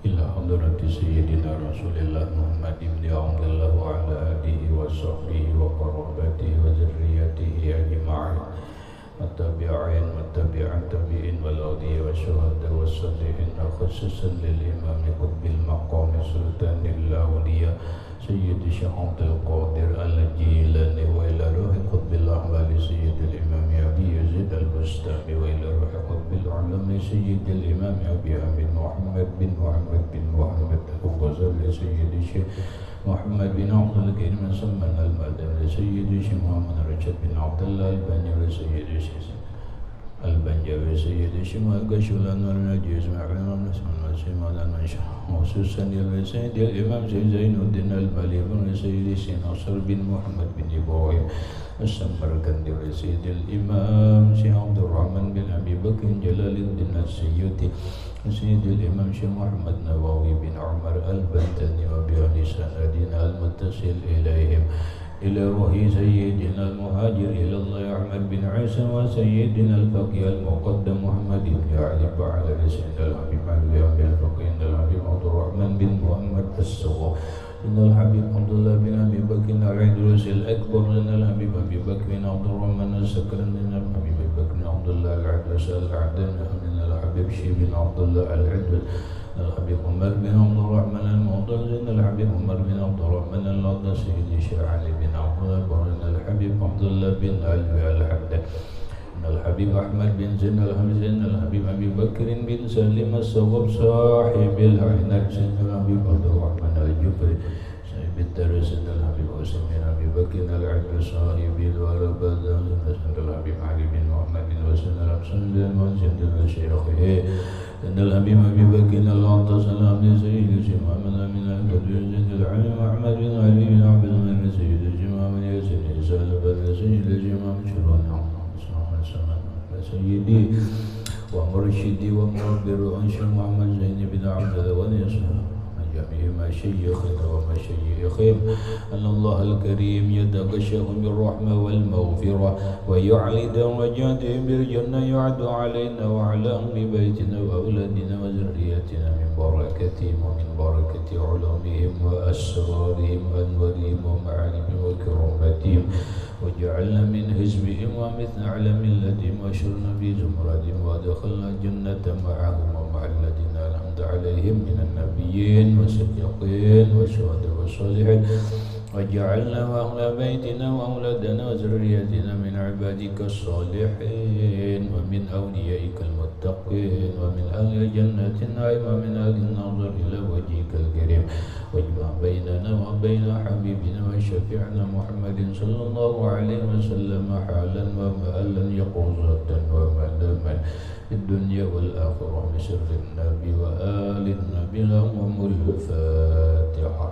إلى حضرة سيدنا رسول الله محمد بن عبد الله وعلى آله وصحبه وقرابته وذريته أجمعين والتابعين والتابعين التابعين والأولياء والشهداء والصالحين خصوصا للإمام قطب المقام سلطان الأولياء سيد الشيخ عبد القادر الجيلاني وإلى روح قطب الأحوال سيد الإمام أبي يزيد البستامي وإلى روح قطب العلم سيد الإمام أبي أمين محمد بن محمد بن محمد الغزالي سيد الشيخ محمد بن عبد الكريم سمن المدني سيد الشيخ محمد رشد بن عبد الله البني سيد الشيخ البنجاوي سيد الشيخ القشولان والنجيز معلم ونسمى المسلم المنشأ خصوصا سيد الإمام زين الدين المالي بن سيد الشيخ ناصر بن محمد بن إبراهيم السمرقندي سيد الإمام شيخ عبد الرحمن بن أبي بكر جلال الدين السيوطي سيد الإمام شيخ محمد نواوي بن عمر البنتني وبأهل سندنا المتصل إليهم إلى روح سيدنا المهاجر إلى الله أحمد بن عيسى وسيدنا الفقيه المقدم محمد بن علي وعلى سيدنا الحبيب علي بن الفقيه الحبيب عبد الرحمن بن محمد السواق إن الحبيب عبد الله بن أبي بكر العيدروس الأكبر إن الحبيب أبي بكر بن عبد الرحمن السكرن إن الحبيب أبي بكر بن عبد الله العيدروس الأعدن إن الحبيب شي بن عبد الله العيدروس الحبيب عمر بن عبد الرحمن المعتز إن الحبيب عمر بن عبد الرحمن العبد سيد الشيخ علي بن عبد الله إن الحبيب عبد الله بن علي الحمد إن الحبيب أحمد بن زين الحمد إن الحبيب أبي بكر بن سليم الصواب صاحب العنب إن الحبيب عبد الرحمن الجبري صاحب الدرس إن الحبيب حسين بن أبي بكر العبد صاحب الوربة إن الحبيب علي بن محمد بن حسين الحسن المنزل الشيخ إن الحبيب أبي بكر العطاس الحمد سيد الجماعة من القدر زيد العلم أحمد بن علي بن عبد الملك سيد الجماعة من ياسين عيسى البر سيد الجماعة شرون سيدي ومرشدي ومربي وأنشر محمد زين بن عبد الله ونيسر جميع مشايخنا ومشايخهم أن الله الكريم يتغشاهم بالرحمة والمغفرة ويعلي درجاتهم بالجنة يعد علينا وعلى أهل بيتنا وأولادنا وذرياتنا من بركتهم ومن بركة علومهم وأسرارهم وأنوارهم ومعارفهم وكرامتهم وجعلنا من حزبهم ومثل على ملتهم واشرنا في زمرتهم وادخلنا الجنة معهم ومع الذين أنعمت عليهم من النبيين والصديقين والشهداء والصالحين وجعلنا وأهل بيتنا وأولادنا وذريتنا من عبادك الصالحين ومن أوليائك المتقين ومن أهل الجنة النعيم ومن أهل النظر إلى وجهك الكريم واجمع بيننا وبين حبيبنا وشفيعنا محمد صلى الله عليه وسلم حالا ومآلا يقظة ومناما في الدنيا والآخرة بسر النبي وآل النبي لهم الفاتحة.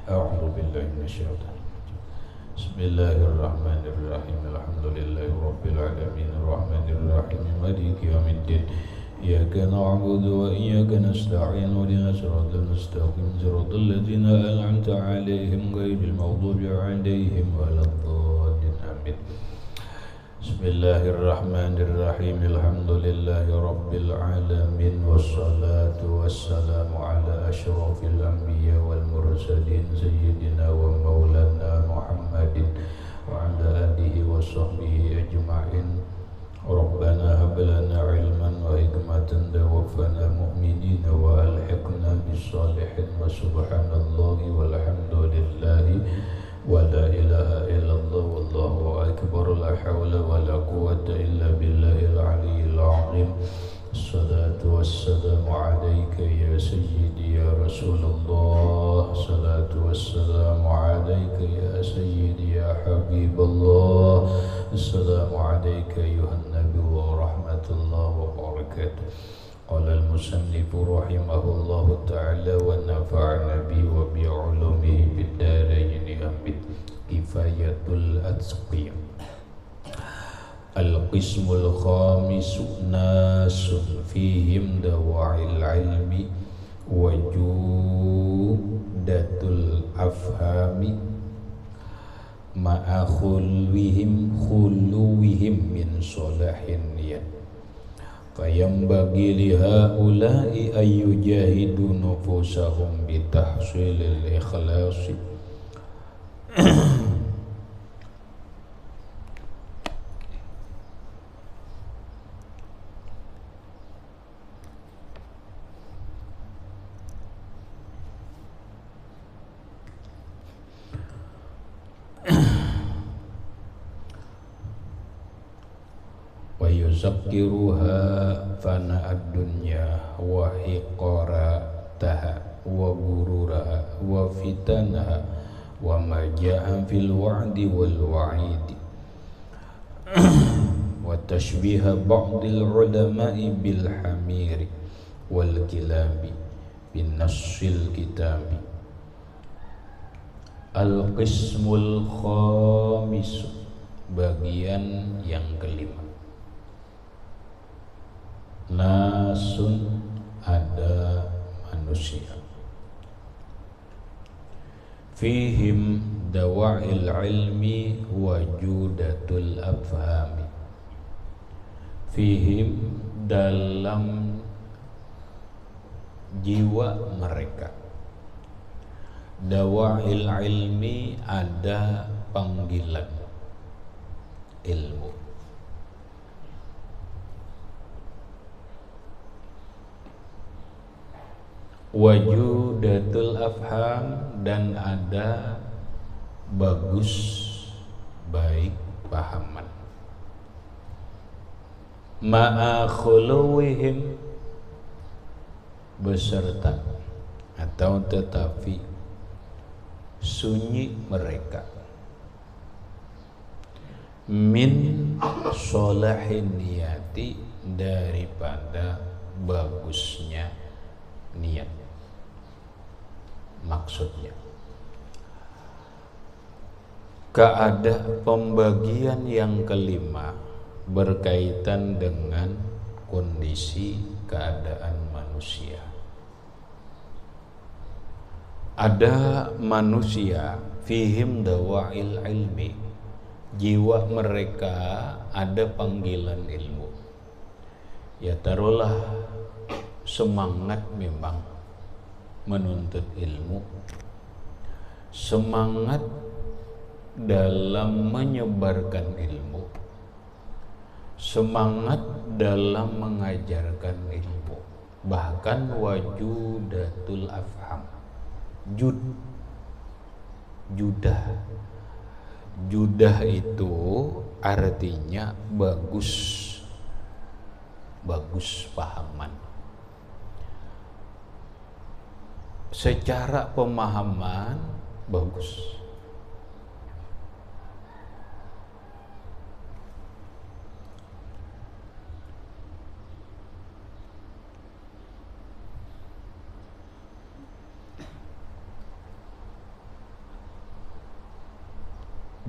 أعوذ بالله من الشيطان. بسم الله الرحمن الرحيم. الحمد لله رب العالمين الرحمن الرحيم مالك يوم الدين. إياك نعبد وإياك نستعين اهدنا الصراط المستقيم صراط الذين أنعمت عليهم غير المغضوب عليهم ولا الضالين آمين. بسم الله الرحمن الرحيم. الحمد لله رب العالمين والصلاة والسلام على أشرف الأنبياء والمرسلين سيدنا ومولانا محمد وعلى آله وصحبه أجمعين. ربنا هب لنا علما وحكمة توفنا مؤمنين وألحقنا بالصالحين وسبحان الله والحمد لله ولا إله إلا الله والله أكبر لا حول ولا قوة إلا بالله العلي العظيم. الصلاة والسلام عليك يا سيدي يا رسول الله. الصلاة والسلام عليك يا سيدي يا حبيب الله. السلام عليك أيها النبي ورحمة الله وبركاته. قال المصنف رحمه الله تعالى ونفعنا به وبعلومه بالدارين آمين. كفاية الأتقياء. القسم الخامس ناس فيهم دواعي العلم وجودة الأفهام مع خلوهم من صلاح النية. fayambagi lihaula'i ayyujahidu nufusahum bitahsilil ikhlasi wa yuzakkiruha fana ad-dunya wa hiqarataha wa gururaha wa fitanaha wa ma ja'a fil wa'di wal wa'idi wa tashbiha ba'dil ulama'i bil hamiri wal kilabi bin nassil kitabi. Al-qismul khamis, bagian yang kelima. Nasun, ada manusia, fihim dawa'il ilmi wajudatul afhami, fihim, dalam jiwa mereka, dawa'il ilmi, ada panggilan ilmu, wajudatul afham, dan ada bagus baik pahaman, ma'a khuluwihim, beserta atau tetapi sunyi mereka, min sholahin niyati, daripada bagusnya niat. Maksudnya keadaan pembagian yang kelima berkaitan dengan kondisi keadaan manusia. Ada manusia fihim dawa'il ilmi, jiwa mereka ada panggilan ilmu. Ya taruhlah semangat memang menuntut ilmu, semangat dalam menyebarkan ilmu, semangat dalam mengajarkan ilmu, bahkan wajudatul afham, judah itu artinya bagus pahaman. Secara pemahaman bagus.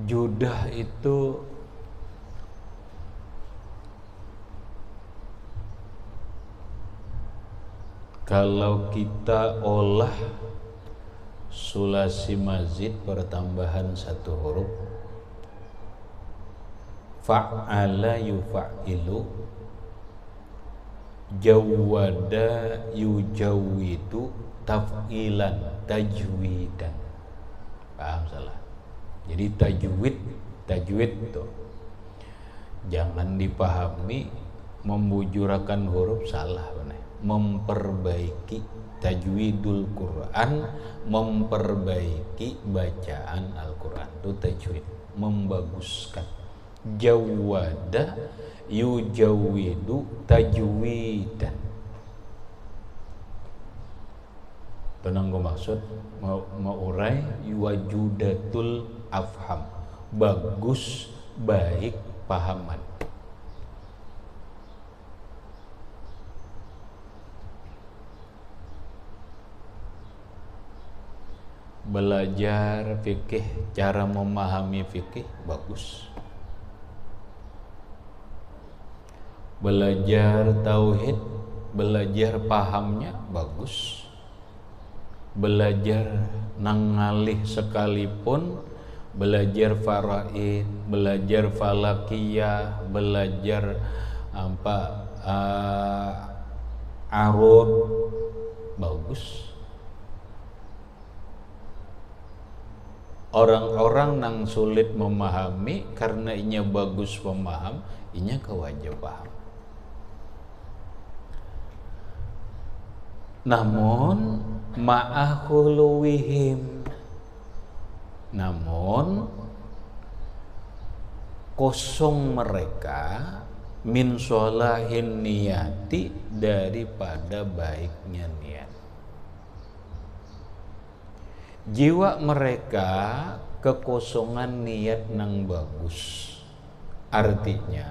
Judah itu kalau kita olah sulasi mazid pertambahan satu huruf, fa'ala yufa'ilu, jawwada yujawwidu, taf'ilan tajwidan. Paham salah? Jadi tajwid itu jangan dipahami membujurakan huruf, salah benar. Memperbaiki tajwidul Quran, memperbaiki bacaan Al-Quran itu tajwid, membaguskan. Jawwada yujawwidu tajwidan. Tenang gue maksud mau urai wajudatul afham, bagus baik pahaman. Belajar fikih, cara memahami fikih bagus. Belajar tauhid, belajar pahamnya bagus. Belajar nangalih sekalipun, belajar faraid, belajar falakiyah, belajar arut bagus. Orang-orang nang sulit memahami karena inya bagus pemaham, inya kewajib paham. Namun ma'ahuluwihim, namun kosong mereka min sholahin niyati, daripada baiknya niat. Jiwa mereka kekosongan niat nang bagus. Artinya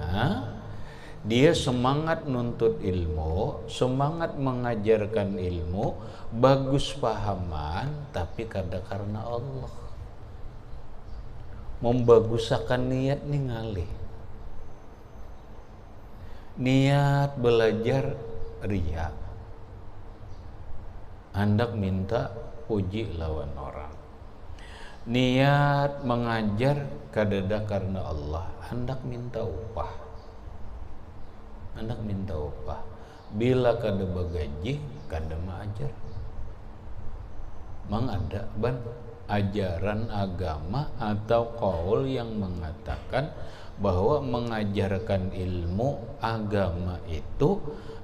dia semangat nuntut ilmu, semangat mengajarkan ilmu, bagus pahaman, tapi karena Allah. Membagusakan niat nih ngalih. Niat belajar riya, hendak minta puji lawan orang. Niat mengajar kadada karena Allah, hendak minta upah. Hendak minta upah. Bila kada bagaji, kada maajar. Mang ada ban ajaran agama atau qaul yang mengatakan bahwa mengajarkan ilmu agama itu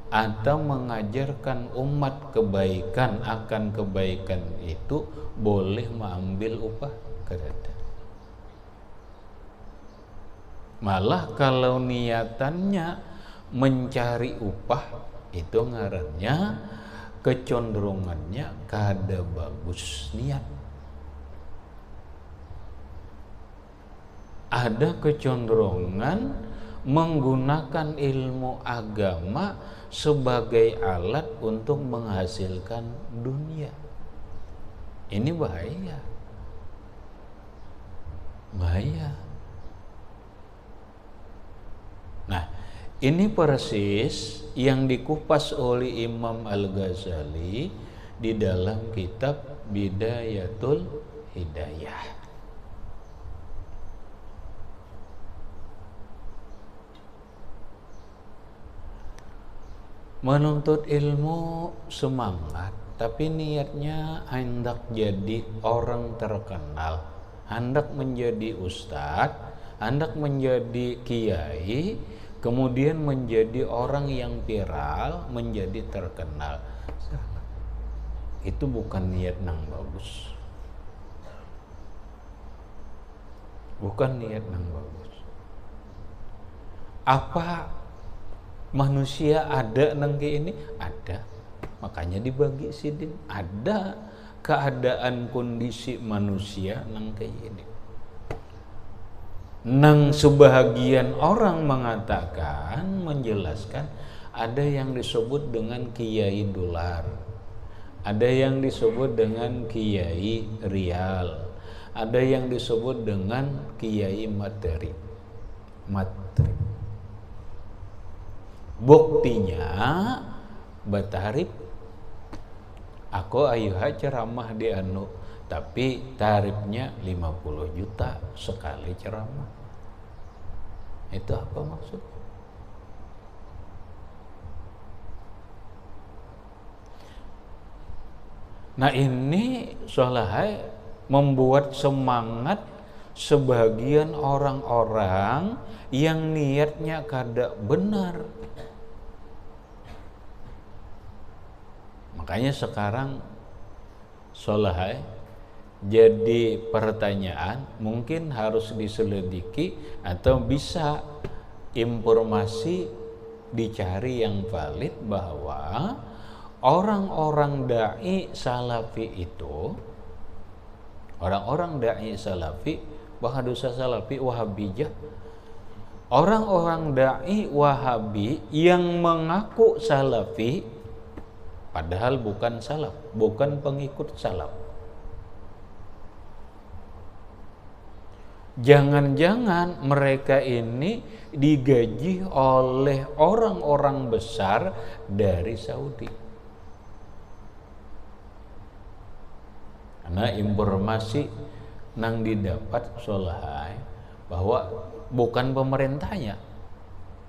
atau mengajarkan umat kebaikan akan kebaikan itu boleh mengambil upah? Kada. Malah kalau niatannya mencari upah, itu ngarannya kecenderungannya kada bagus niat. Ada kecenderungan menggunakan ilmu agama sebagai alat untuk menghasilkan dunia. Ini bahaya. Bahaya. Nah, ini persis yang dikupas oleh Imam Al-Ghazali di dalam kitab Bidayatul Hidayah. Menuntut ilmu semangat, tapi niatnya hendak jadi orang terkenal, hendak menjadi ustadz, hendak menjadi kiai, kemudian menjadi orang yang viral, menjadi terkenal. Itu bukan niat nang bagus. Bukan niat nang bagus. Apa manusia ada nang kayak ini? Ada. Makanya dibagi sidin. Ada keadaan kondisi manusia nang kayak ini. Nang sebahagian orang mengatakan, menjelaskan, ada yang disebut dengan kiai dolar, ada yang disebut dengan kiai rial, ada yang disebut dengan kiai materi. Buktinya batarif, aku ayuha ceramah di anu, tapi tarifnya 50 juta sekali ceramah. Itu apa maksud? Nah, ini solahai membuat semangat sebagian orang-orang yang niatnya kada benar. Makanya sekarang solahai jadi pertanyaan, mungkin harus diselidiki atau bisa informasi dicari yang valid bahwa orang-orang dai salafi itu, orang-orang dai salafi, wahadusa salafi wahabijah, orang-orang dai wahabi yang mengaku salafi padahal bukan salaf, bukan pengikut salaf. Jangan-jangan mereka ini digaji oleh orang-orang besar dari Saudi. Karena informasi nang didapat solahai bahwa bukan pemerintahnya,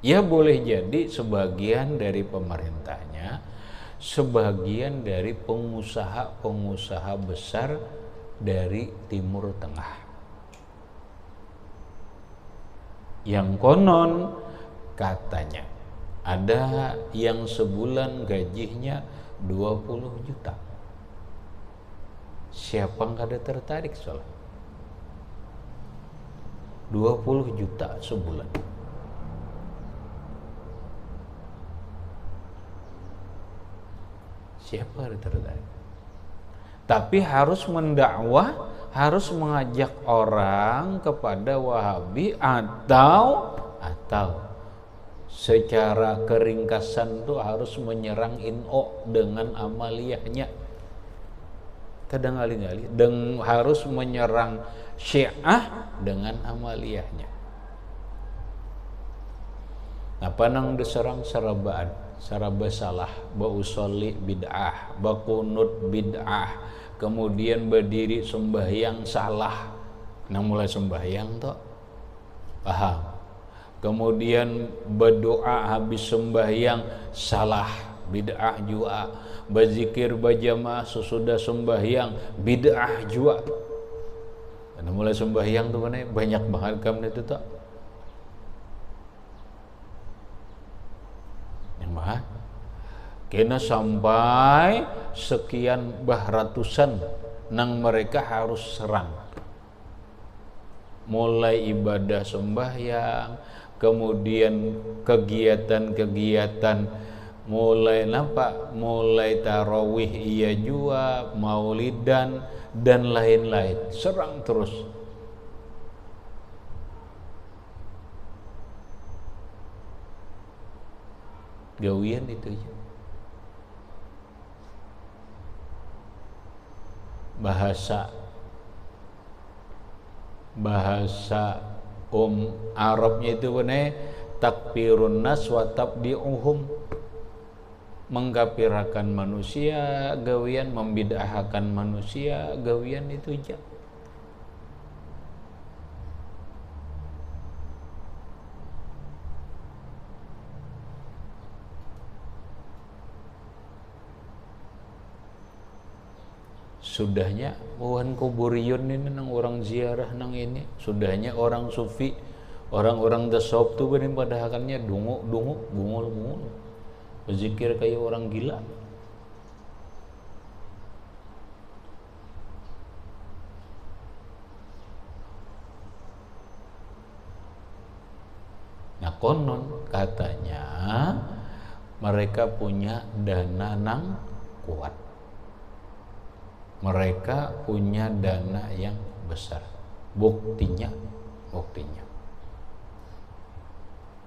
Ya boleh jadi sebagian dari pemerintahnya, sebagian dari pengusaha-pengusaha besar dari Timur Tengah. Yang konon katanya ada yang sebulan gajinya 20 juta. Siapa nggak ada tertarik soalnya? 20 juta sebulan. Siapa ada tertarik? Tapi harus mendakwah, harus mengajak orang kepada Wahabi atau secara keringkasan tuh harus menyerang INO dengan amaliyahnya. Kadang alih-alih harus menyerang Syiah dengan amaliyahnya. Nah, panang diserang sarabaan, saraba salah, bausolli bid'ah, bakunut bid'ah, kemudian berdiri sembahyang salah. Nah, mulai sembahyang toh paham. Kemudian berdoa habis sembahyang salah, bid'ah juga. Berzikir berjamaah sesudah sembahyang bid'ah juga. Karena mulai sembahyang tuh mana banyak banget kamu itu tak. Yang mah kena sampai sekian ratusan nang mereka harus serang. Mulai ibadah sembahyang, kemudian kegiatan-kegiatan mulai tarawih iya juga, maulidan dan lain-lain, serang terus. Gawian itu aja. Bahasa Arabnya itu benar takfirun nas wa tabdi'uhum, mengkafirkan manusia gawian, membid'ahkan manusia gawian, itu aja. Sudahnya wan kuburiyun ini nang orang ziarah nang ini, sudahnya orang sufi, orang-orang tasawuf tuh benih pada akannya dungu bungul berzikir kayak orang gila. Nah, konon katanya mereka punya dana nang kuat, mereka punya dana yang besar. Buktinya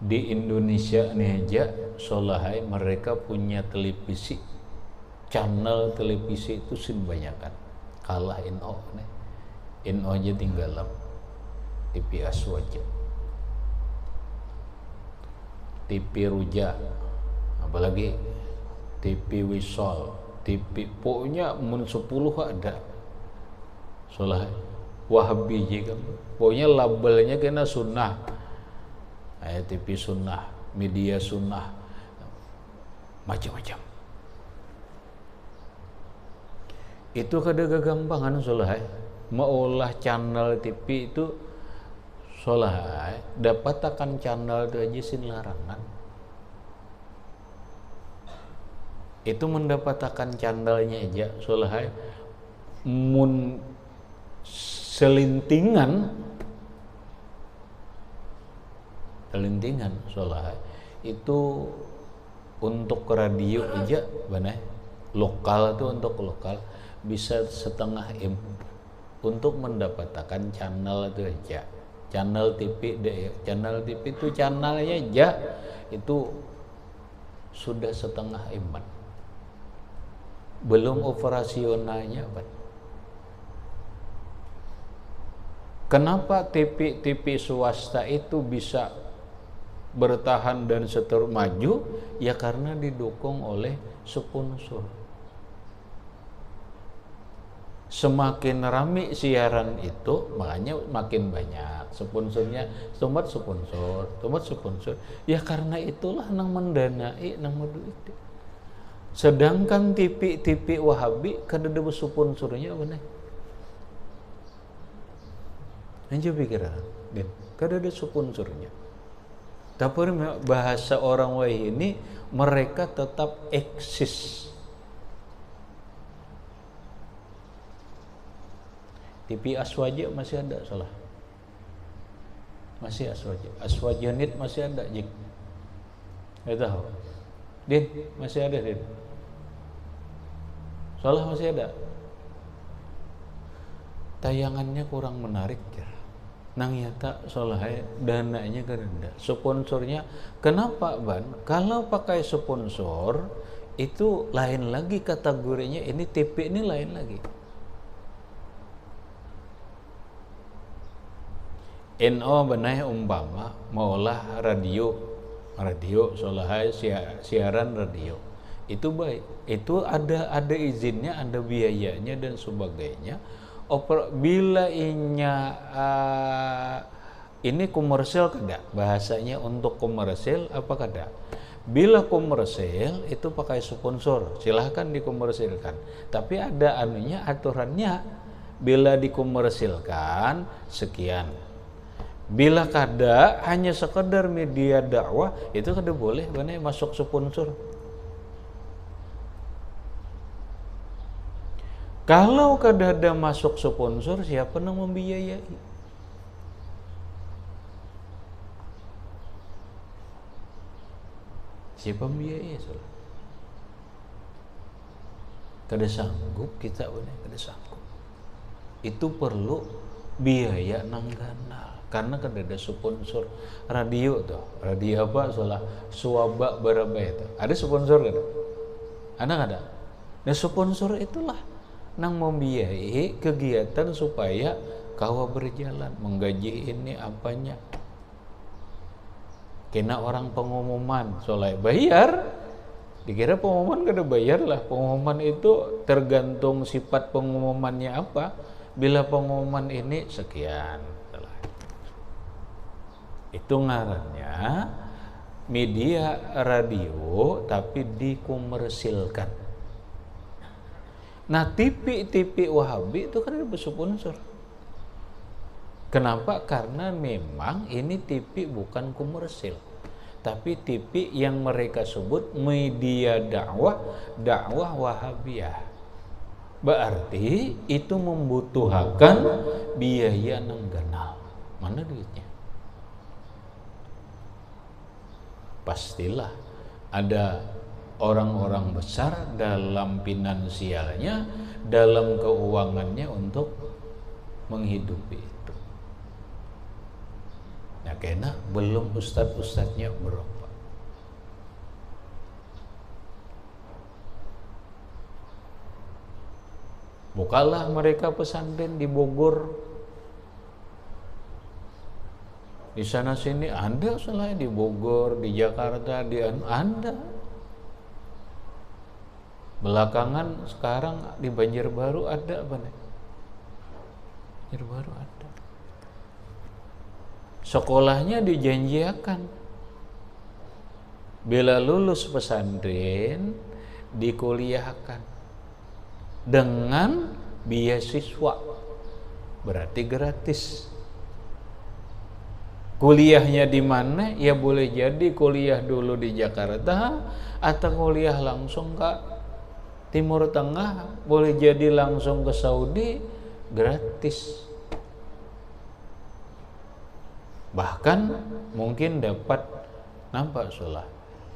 di Indonesia ini aja solahai mereka punya televisi, channel televisi itu sin banyakan kalah INO nih. INO aja tinggal TV Aswaja, TV Ruja, apalagi TV Wisol, TV pokoknya mun 10 ada solahai. Wahabi juga pokoknya labelnya kena sunnah, TV sunnah, media sunnah, macam-macam. Itu kada gagampangan solahai maulah channel TV itu solahai dapat akan channel itu aja sin larangan. Itu mendapatkan channelnya aja solahai mun selintingan solahai itu untuk radio aja benar lokal itu, untuk lokal bisa setengah M untuk mendapatkan channel itu aja. Channel TV itu channelnya aja itu sudah setengah M, belum operasionalnya. Kenapa TV swasta itu bisa bertahan dan seterus maju? Ya karena didukung oleh sponsor. Semakin rame siaran itu, makanya makin banyak sponsornya, sponsor. Ya karena itulah nang mendanai nang menduit. Sedangkan TV Wahabi kada ada sponsornya benar. Anjir pikiran, Din. Kada ada sponsornya. Tapi bahasa orang Wai ini mereka tetap eksis. TV Aswaja masih ada, salah. Masih Aswajanit masih ada, Jik. Enggak tahu. Din, masih ada, Din. Salah masih ada. Tayangannya kurang menarik ya. Nang nyata salah dananya rendah. Sponsornya kenapa, Ban? Kalau pakai sponsor itu lain lagi kategorinya, ini TV ini lain lagi. NO benai umpama maulah radio solahai siaran radio itu baik, itu ada izinnya, ada biayanya dan sebagainya. Bila ini komersial kada, bahasanya untuk komersial apa kada? Bila komersial itu pakai sponsor, silahkan dikomersilkan. Tapi ada aturannya, bila dikomersilkan sekian. Bila kada hanya sekedar media dakwah, itu kada boleh benar masuk sponsor. Kalau kada ada masuk sponsor, siapa yang membiayai? Siapa membiayai? Kada sanggup kita benar, kada sanggup. Itu perlu biaya nang ganal. Karena kan ada sponsor radio tuh, radio apa salah Suwaba berapa itu, ada sponsor kan? Ada nggak ada? Nah sponsor itulah nang membiayai kegiatan supaya kawa berjalan, menggaji ini apanya. Kena orang pengumuman soalnya bayar, dikira pengumuman kada bayar lah. Pengumuman itu tergantung sifat pengumumannya apa. Bila pengumuman ini sekian. Itu ngarannya media radio tapi dikomersilkan. Nah TV Wahabi itu kan ada sponsor. Kenapa? Karena memang ini TV bukan komersil, tapi TV yang mereka sebut media dakwah Wahabiyah. Berarti itu membutuhkan biaya nang ganal. Mana duitnya? Pastilah ada orang-orang besar dalam finansialnya, dalam keuangannya untuk menghidupi itu. Nah, kena belum ustadz-ustadznya berapa. Bukalah mereka pesantren di Bogor. Di sana sini ada, selain di Bogor, di Jakarta, di ada. Belakangan sekarang di Banjarbaru ada apa nih? Banjarbaru ada. Sekolahnya dijanjikan. Bila lulus pesantren dikuliahkan dengan beasiswa, berarti gratis. Kuliahnya di mana? Ya boleh jadi kuliah dulu di Jakarta atau kuliah langsung ke Timur Tengah, boleh jadi langsung ke Saudi, gratis. Bahkan mungkin dapat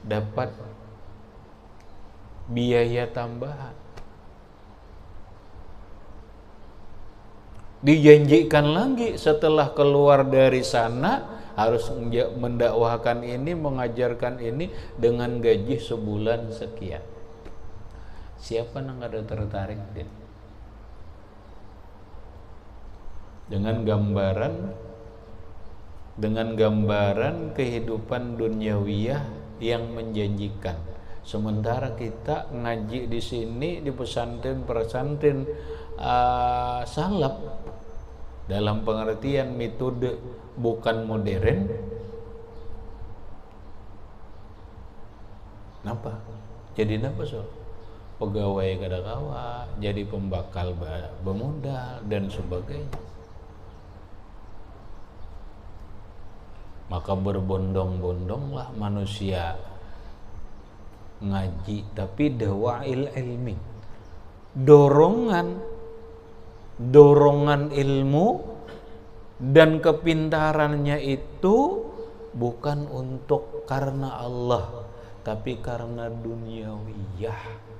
dapat biaya tambahan. Dijanjikan lagi setelah keluar dari sana harus mendakwahkan ini, mengajarkan ini dengan gaji sebulan sekian. Siapa yang ada tertarik, Din? Dengan gambaran kehidupan duniawiyah yang menjanjikan. Sementara kita ngaji di sini di pesantren salaf dalam pengertian metode bukan modern. Napa? Jadi napa so? Pegawai kadakawa, jadi pembakal bemodal dan sebagainya. Maka berbondong-bondonglah manusia ngaji, tapi dawail ilmi, dorongan ilmu dan kepintarannya itu bukan untuk karena Allah, tapi karena duniawiyah.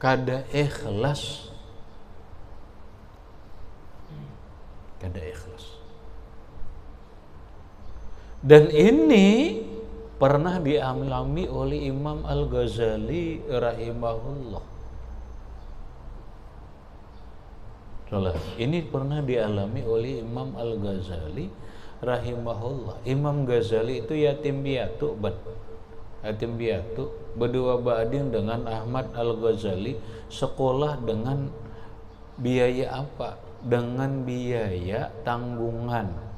Kada ikhlas. Dan ini pernah dialami oleh Imam Al-Ghazali rahimahullah. Ini pernah dialami oleh Imam Al-Ghazali rahimahullah. Imam Ghazali itu yatim piatu, berdua bading dengan Ahmad Al-Ghazali, sekolah dengan biaya apa? Dengan biaya tanggungan.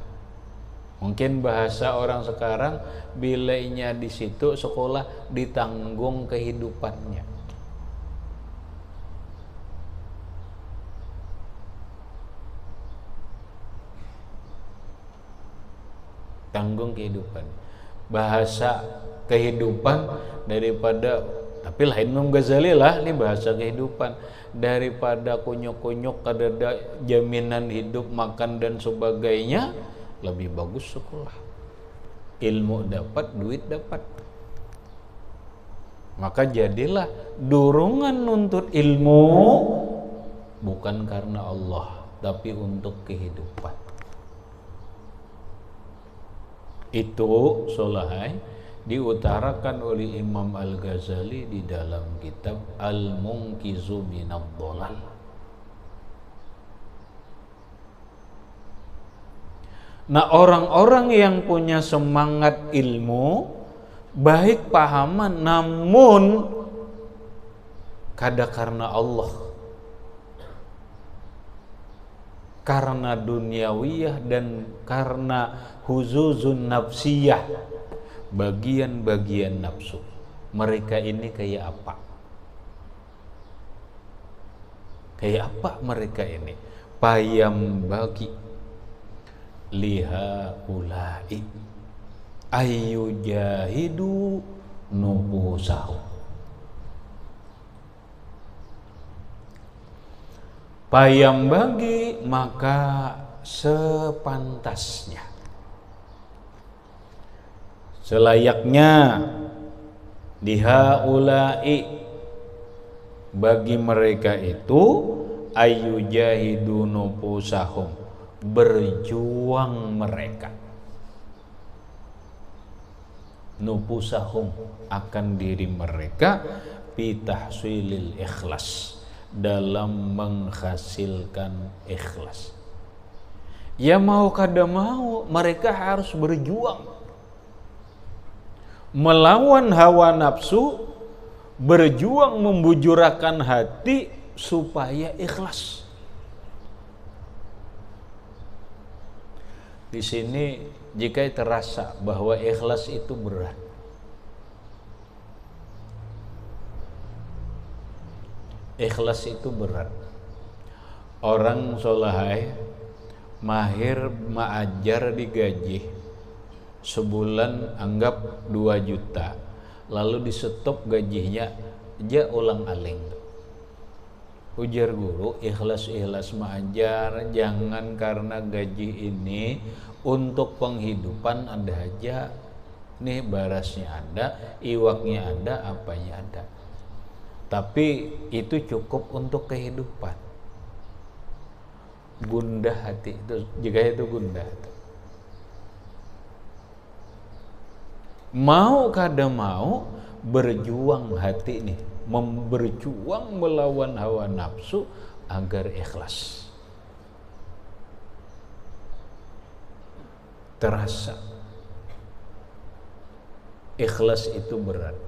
Mungkin bahasa orang sekarang, bilainya di situ sekolah ditanggung kehidupannya. Tanggung kehidupan. Bahasa kehidupan daripada, tapi lain Imam Ghazali lah, ini bahasa kehidupan, daripada kunyuk-kunyuk kada jaminan hidup, makan dan sebagainya, lebih bagus sekolah. Ilmu dapat, duit dapat. Maka jadilah dorongan nuntut ilmu bukan karena Allah, tapi untuk kehidupan. Itu solahai diutarakan oleh Imam Al-Ghazali di dalam kitab Al-Munqizu Minadh-Dhalal. Nah, orang-orang yang punya semangat ilmu, baik pahaman, namun kada karena Allah, karena duniawiyah dan karena huzuzun nafsiyah, bagian-bagian nafsu. Mereka ini kayak apa? Kayak apa mereka ini? Payam bagi liha ulai ayu jahidu nubusahu. Payam bagi, maka sepantasnya, selayaknya, dihaulai, bagi mereka itu, ayu jahidu nufusahum, berjuang mereka, nufusahum, akan diri mereka, bitahsilil ikhlas, dalam menghasilkan ikhlas. Ya mau kada mau, mereka harus berjuang melawan hawa nafsu, berjuang membujurakan hati supaya ikhlas. Di sini jika terasa bahwa ikhlas itu berat, ikhlas itu berat. Orang solahai mahir maajar digaji sebulan anggap 2 juta, lalu di stop gajinya aja ulang aling. Ujar guru, ikhlas mengajar, jangan karena gaji ini untuk penghidupan ada aja, nih barasnya ada, iwaknya ada, apanya ada. Tapi itu cukup untuk kehidupan. Gundah hati itu, jika itu gundah hati. Mau kada mau berjuang hati nih, berjuang melawan hawa nafsu agar ikhlas. Terasa ikhlas itu berat.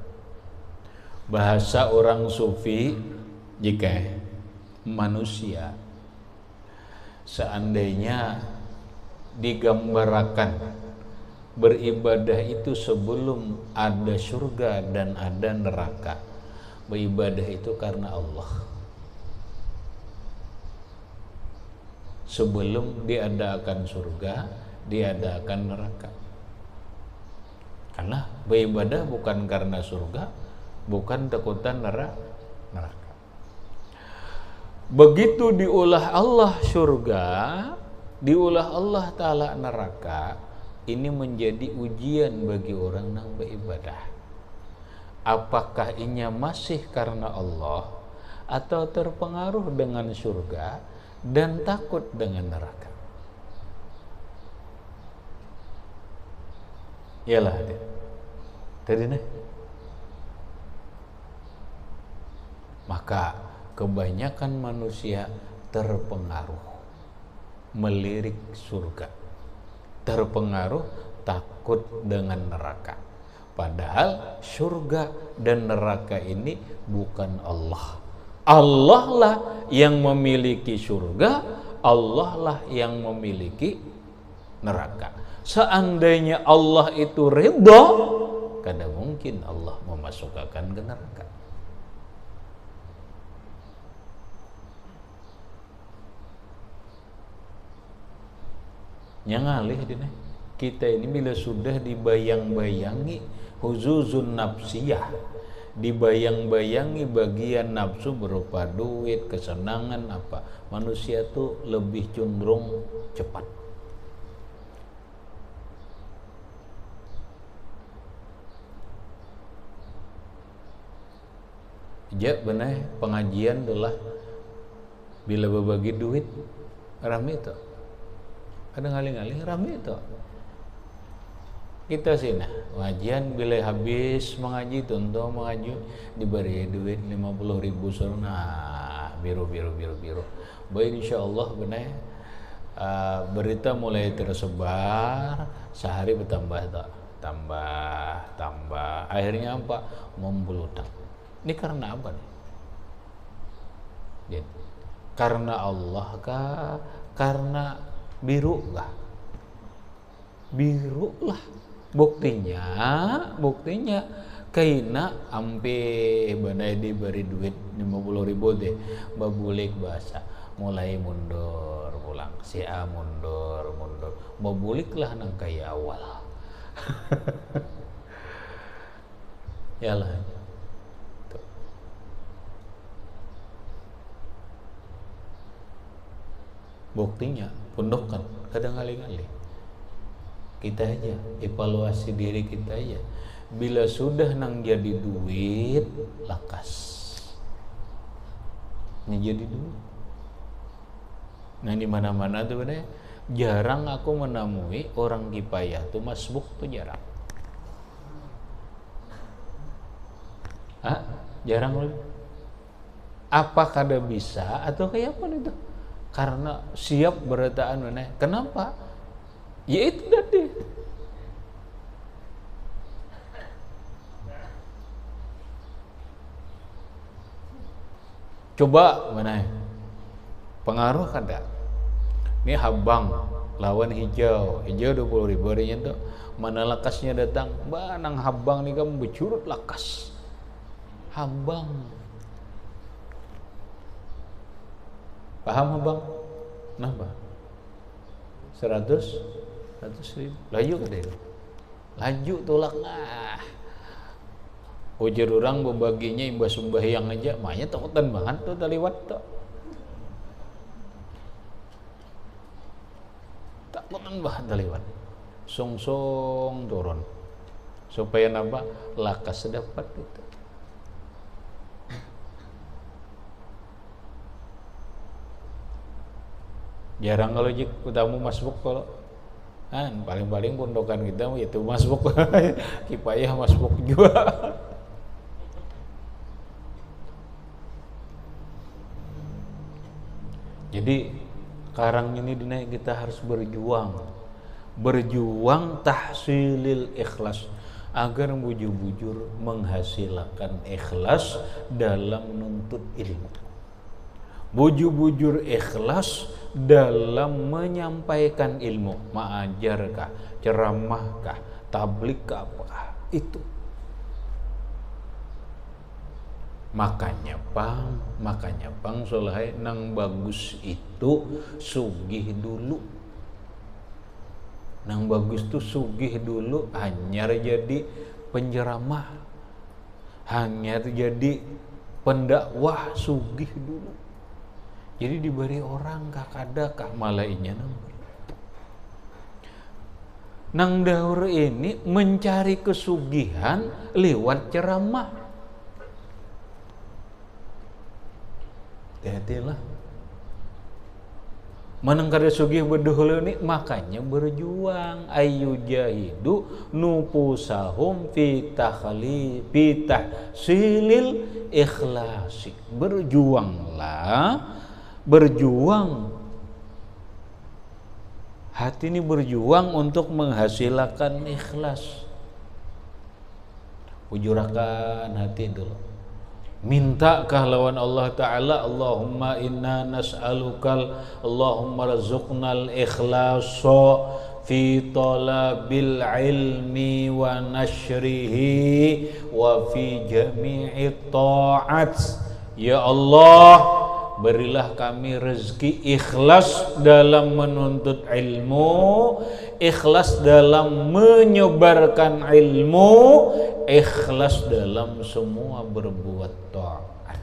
Bahasa orang sufi, Jika manusia seandainya digambarkan beribadah itu sebelum ada surga dan ada neraka, beribadah itu karena Allah. Sebelum diadakan surga, diadakan neraka. Karena beribadah bukan karena surga, bukan takutan neraka. Begitu diulah Allah surga, diulah Allah Ta'ala neraka, ini menjadi ujian bagi orang yang beribadah. Apakah inya masih karena Allah atau terpengaruh dengan surga dan takut dengan neraka? Yalah, tadi nih. Maka kebanyakan manusia terpengaruh melirik surga, terpengaruh takut dengan neraka. Padahal surga dan neraka ini bukan Allah. Allah lah yang memiliki surga, Allah lah yang memiliki neraka. Seandainya Allah itu ridha, kada mungkin Allah memasukkan ke neraka. Yang ngalih dina, kita ini bila sudah dibayang-bayangi huzuzun nafsiyah, dibayang-bayangi bagian nafsu berupa duit, kesenangan apa, manusia tuh lebih cenderung cepat. Ja benar pengajian adalah bila berbagi duit rame itu. Ada ngaling-ngaling rame itu. Kita sih nah, pengajian bila habis mengaji contoh mengaji diberi duit 50.000 suruh nah biru. Baik insyaallah benar berita mulai tersebar sehari bertambah tak tambah akhirnya apa membludak. Ini karena apa nih? Jadi, karena Allah kah? Karena biru kah? Biru lah. Buktinya kaina ampe banai diberi duit 50.000 deh. Babulik bahasa mulai mundur pulang. Si A mundur. Babulik lah nang kaya awal. Yalah. Buktinya pundokan kadang kali-kali kita aja evaluasi diri kita aja, bila sudah nang jadi duit lakas ini jadi duit. Nah di mana-mana tuh bener jarang aku menemui orang kipayah tuh masbuk tuh jarang. Jarang loh. Apa kada bisa atau kayak apa itu? Karena siap berataan mana? Kenapa? Ya itu tadi. Coba mana? Pengaruh kada? Ini habang lawan hijau 20.000 harinya tuh. Mana lakasnya datang? Nang habang nih kamu bercurut lakas. Habang. Paham abang? Nambah 100.000 laju ke dia laju tolak lah. Ujar orang berbaginya imbas sembahyang aja makanya takutan banget tuh taliwat tuh takutan banget taliwat song turun supaya nambah lakas dapat itu. Jarang kalau jik utamu masbuk kalau paling-paling pondokan kita itu masbuk kipayah masbuk juga. Jadi sekarang ini kita harus berjuang tahsilil ikhlas. agar bujur-bujur menghasilkan ikhlas dalam menuntut ilmu, bujur-bujur ikhlas dalam menyampaikan ilmu, mengajarkah, ceramahkah, tablighkah, apakah itu. Makanya pang soleh nang bagus itu sugih dulu. Nang bagus tuh sugih dulu, hanya jadi penceramah, hanya jadi pendakwah, sugih dulu. Jadi diberi orang kah kada kah malainya nang daur ini mencari kesugihan lewat ceramah. Hati-hatilah. Menengkada sugih beduhulu ini, makanya berjuang ayu jahidu nupusahum fi tahsilil ikhlasi. Berjuang. Hati ini berjuang untuk menghasilkan ikhlas. Ujurakan hati dulu. Mintakah lawan Allah Ta'ala, Allahumma inna nas'alukal, Allahumma razuqnal ikhlasa fi talabil ilmi wa nashrihi wa fi jami'i ta'at. Ya Allah, berilah kami rezeki ikhlas dalam menuntut ilmu, ikhlas dalam menyebarkan ilmu, ikhlas dalam semua berbuat taat.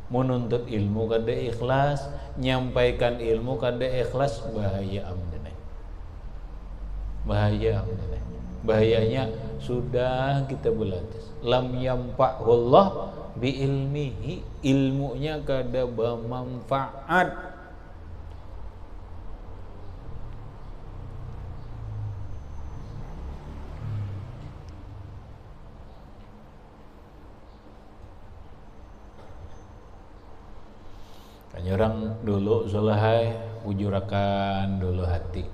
Menuntut ilmu kada ikhlas, nyampaikan ilmu kada ikhlas, bahaya amdana. Bahayanya sudah kita belajar. Lam yampa'ullah bi ilmihi, ilmunya kada bermanfaat. Orang dulu solehai ujurakan dulu hati.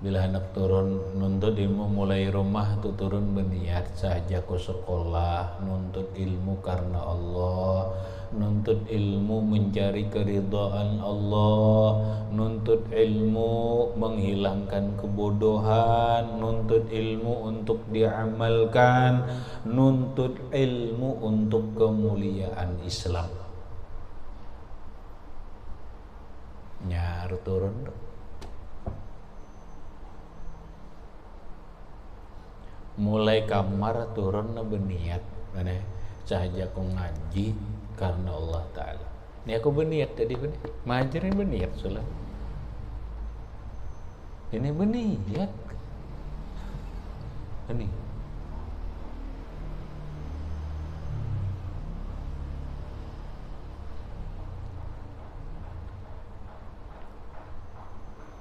Bila hendak turun nuntut ilmu mulai rumah tu turun berniat saja ke sekolah, nuntut ilmu karena Allah, nuntut ilmu mencari keridhaan Allah, nuntut ilmu menghilangkan kebodohan, nuntut ilmu untuk diamalkan, nuntut ilmu untuk kemuliaan Islam. Nyar turun dong. Mulai kamar turun na berniat mana sahaja aku ngaji karena Allah Ta'ala. Ini aku berniat tadi benih majarin berniat sulah. Ini berniat ini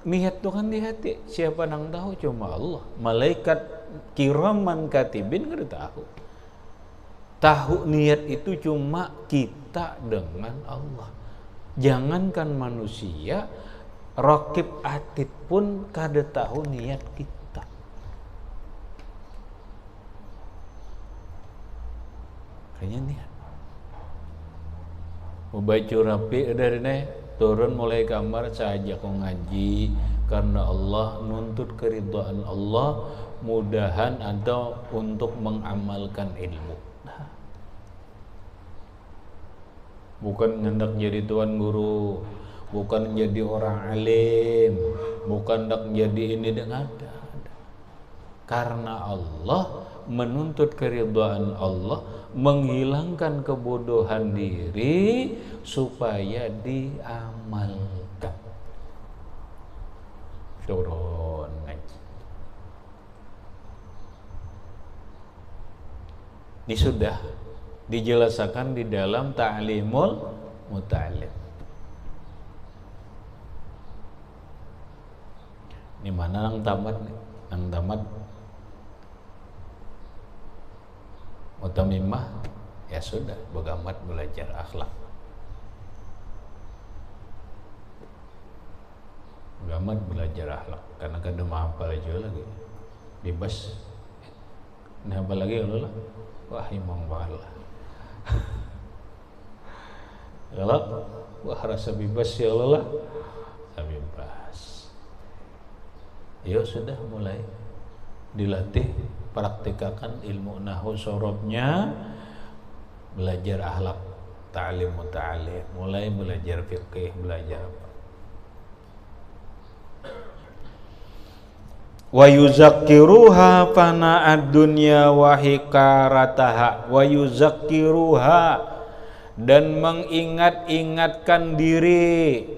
niat tuh kan di hati. Siapa nang tahu? Cuma Allah. Malaikat kiraman katibin kada tahu niat itu cuma kita dengan Allah. Jangankan manusia, raqib atid pun kada tahu niat kita. Kayaknya niat mau baca rapi dari nih turun mulai kamar saja kau ngaji karena Allah, nuntut keridhaan Allah, mudahan atau untuk mengamalkan ilmu. Bukan hendak jadi tuan guru, bukan jadi orang alim, bukan hendak jadi ini dengan ada. Karena Allah, menuntut keridhaan Allah, menghilangkan kebodohan diri supaya diamalkan. Turun ngaji. Ini sudah dijelaskan di dalam Ta'limul Muta'allim. Ini mana nang tamat nih? Nang tamat mutamimah, ya sudah begamat belajar akhlak. Begamat belajar akhlak karena kada mahapal aja lagi. bebas. Nah apalagi Allah lah, wah imang bala. Kalau wah rasa bebas ya Allah lah, bebas. Ya sudah mulai dilatih, praktikakan ilmu nahwu sorobnya, belajar akhlak, ta'lim muta'alim, mulai belajar fiqih, belajar apa. Wa yuzakkiruha fana'ad dunya wa hikarataha, wa yuzakkiruha, dan mengingat-ingatkan diri,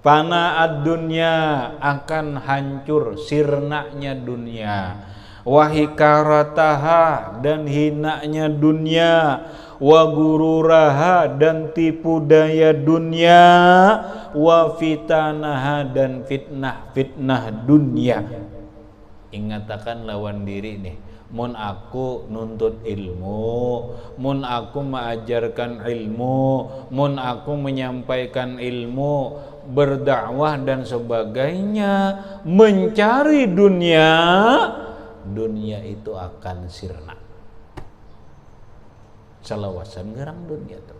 fana'ad dunya, akan hancur sirnanya dunia, wa hikarataha, dan hinanya dunia, wa gururaha, dan tipu daya dunia, wa fitanaha, dan fitnah dunia. Ingatakan lawan diri nih, mun aku nuntut ilmu, mun aku mengajarkan ilmu, mun aku menyampaikan ilmu, berdakwah dan sebagainya, mencari dunia, dunia itu akan sirna. Salawasan gerang dunia tuh.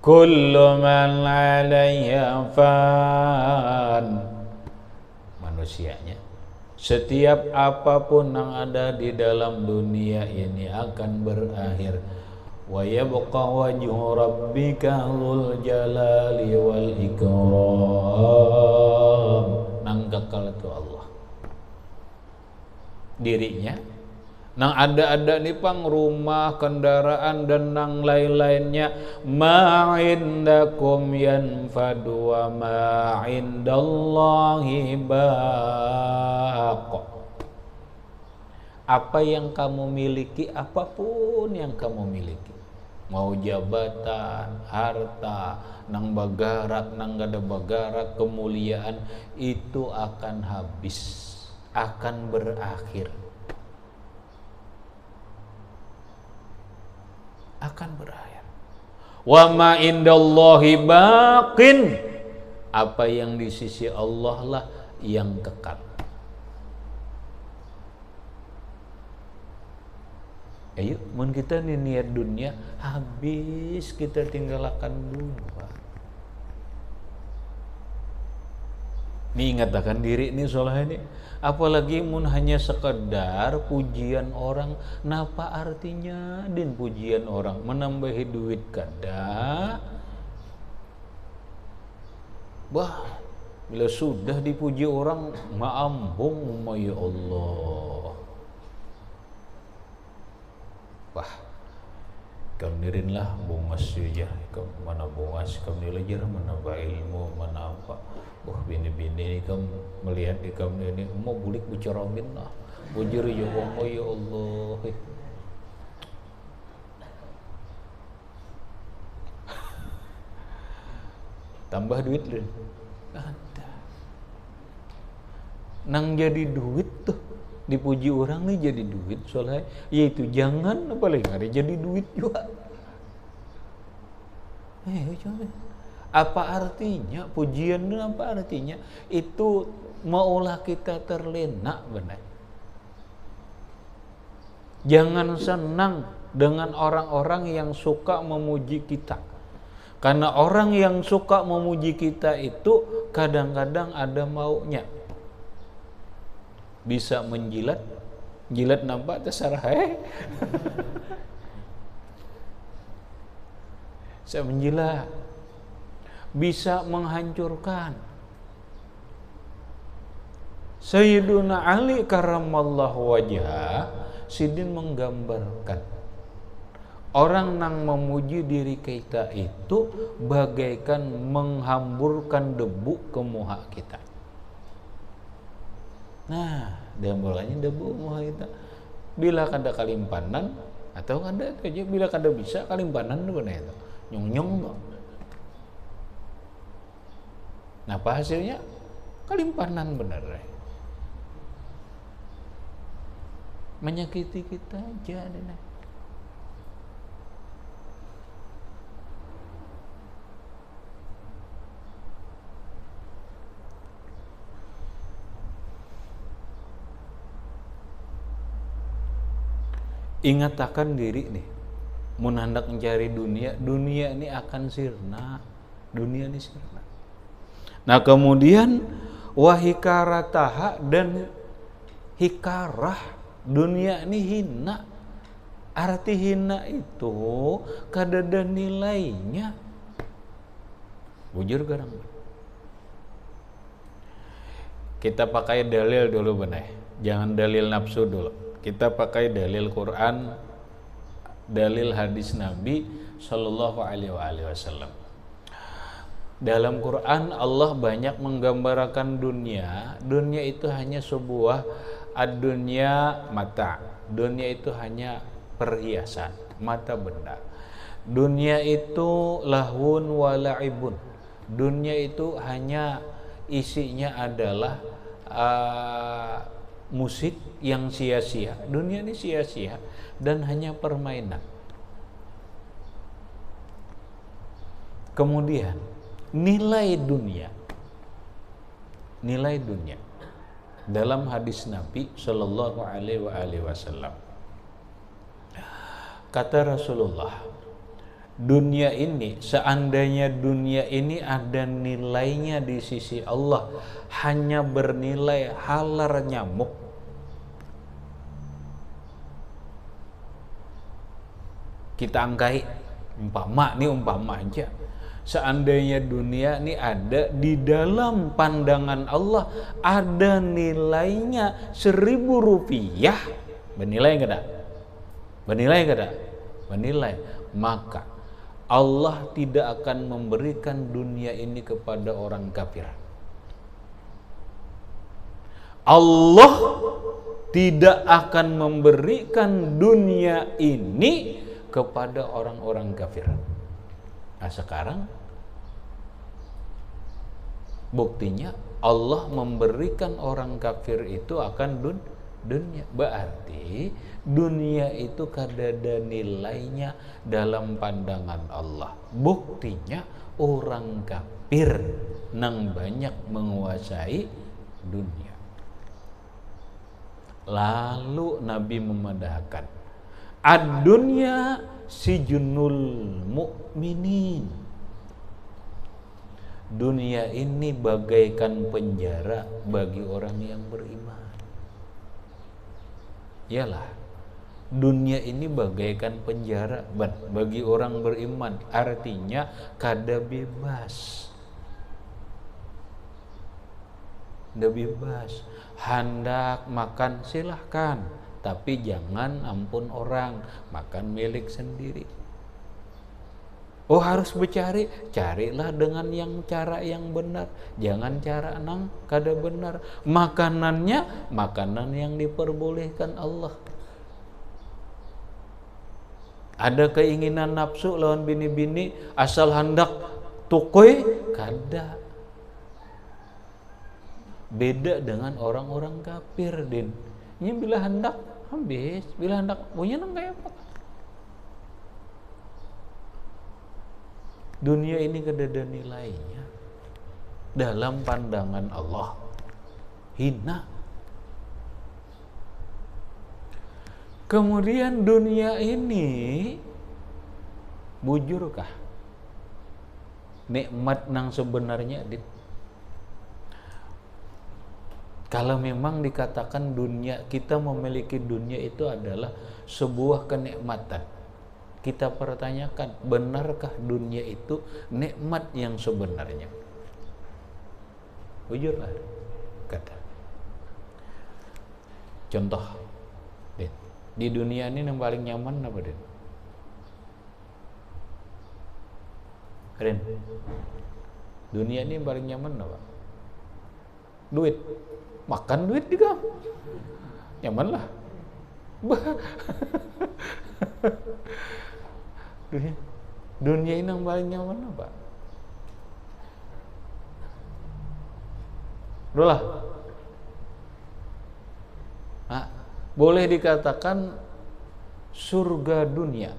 Kullu man 'alaiha fan, manusianya, setiap apapun yang ada di dalam dunia ini akan berakhir. Wa yabqa wajhu rabbika dzul jalali wal ikram, nang kekal itu Allah. Dirinya nang ada nih pang rumah, kendaraan, dan nang lain-lainnya. Ma indakum yanfadu wa ma indallahi baq. Apa yang kamu miliki, apapun yang kamu miliki, mau jabatan, harta, nang bagarak, nang gada bagarak, kemuliaan, itu akan habis, akan berakhir, akan berakhir. Wa ma indallahi baqin, apa yang di sisi Allah lah yang kekal. Ayo, mun kita nih niat dunia, habis kita tinggalkan dulu, Pak. Nih ingatakan diri nih soalnya ini, apalagi mun hanya sekedar pujian orang, napa artinya din pujian orang menambahi duit kada? Bah, bila sudah dipuji orang maambung, ya Allah. Wah, kam nirinlah bungas ya, kam mana bungas, kam nilajar, mana ba ilmu, mana apa. Wah, bini-bini ini kam melihat di kam ini mau bulik bicaramin lah, bujur ya Allah, ya Allah. Tambah duit lin, ada. Nang jadi duit tuh. Dipuji orang nih jadi duit, soalnya yaitu jangan apalagi ada jadi duit juga. Coba apa artinya pujian itu, apa artinya? Itu maulah kita terlena, benar. Jangan senang dengan orang-orang yang suka memuji kita, karena orang yang suka memuji kita itu kadang-kadang ada maunya. Bisa menjilat nampak terserah bisa menjilat, bisa menghancurkan. Sayyiduna Ali karramallahu wajhah sidin menggambarkan orang nang memuji diri kita itu bagaikan menghamburkan debu ke muka kita. Nah, dihamburkannya debu muka kita. Bila kada kalimpanan atau kada aja, bila kada bisa kalimpanan itu benar itu nyong-nyong tuh. Nah, apa hasilnya? Kalimpanan benar. Menyakiti kita aja deh. Ingat akan diri nih, mun hendak mencari dunia, dunia ini akan sirna, dunia ini sirna. Nah kemudian wahikarataha, dan hikarah, dunia ini hina. Arti hina itu kadada nilainya. Bujur garang. Kita pakai dalil dulu benar, jangan dalil nafsu dulu. Kita pakai dalil Quran, dalil hadis Nabi Shallallahu Alaihi Wasallam. Dalam Quran Allah banyak menggambarkan dunia. Dunia itu hanya sebuah ad-dunya mata. Dunia itu hanya perhiasan, mata benda. Dunia itu lahun wa la'ibun. Dunia itu hanya isinya adalah musik yang sia-sia. Dunia ini sia-sia dan hanya permainan. Kemudian nilai dunia dalam hadis Nabi Shallallahu Alaihi Wasallam, kata Rasulullah, dunia ini, seandainya dunia ini ada nilainya di sisi Allah, hanya bernilai halar nyamuk. Kita angkai umpama aja, seandainya dunia ini ada di dalam pandangan Allah, ada nilainya 1.000 rupiah, bernilai enggak? Bernilai. Maka Allah tidak akan memberikan dunia ini kepada orang kafir. Allah tidak akan memberikan dunia ini kepada orang-orang kafir. Nah sekarang buktinya Allah memberikan orang kafir itu akan dunia. Berarti dunia itu kadada nilainya dalam pandangan Allah. Buktinya orang kafir nang banyak menguasai dunia. Lalu Nabi memadahkan, ad-dunya sijnul mu'minin. Dunia ini bagaikan penjara bagi orang yang beriman. Iyalah, dunia ini bagaikan penjara bagi orang beriman. Artinya kada bebas. Hendak makan silahkan, tapi jangan ampun orang, makan milik sendiri. Oh harus bercari, carilah dengan cara yang benar, jangan cara nang kada benar. Makanannya makanan yang diperbolehkan Allah. Ada keinginan nafsu lawan bini-bini asal hendak tukoi, kada. Beda dengan orang-orang kafir, Din. Ini bila hendak habis, bila hendak punya nang kayak apa? Dunia ini kedada nilainya dalam pandangan Allah hina. Kemudian dunia ini bujurkah nikmat nang sebenarnya? Kalau memang dikatakan dunia, kita memiliki dunia itu adalah sebuah kenikmatan, kita pertanyakan, benarkah dunia itu nikmat yang sebenarnya? Bujurlah kata. Contoh, di dunia ini yang paling nyaman apa, Den? Ren, dunia ini yang paling nyaman apa? Duit. Makan duit juga nyaman lah. Dunia ini yang paling nyaman apa? Udah lah. Nah, boleh dikatakan surga dunia.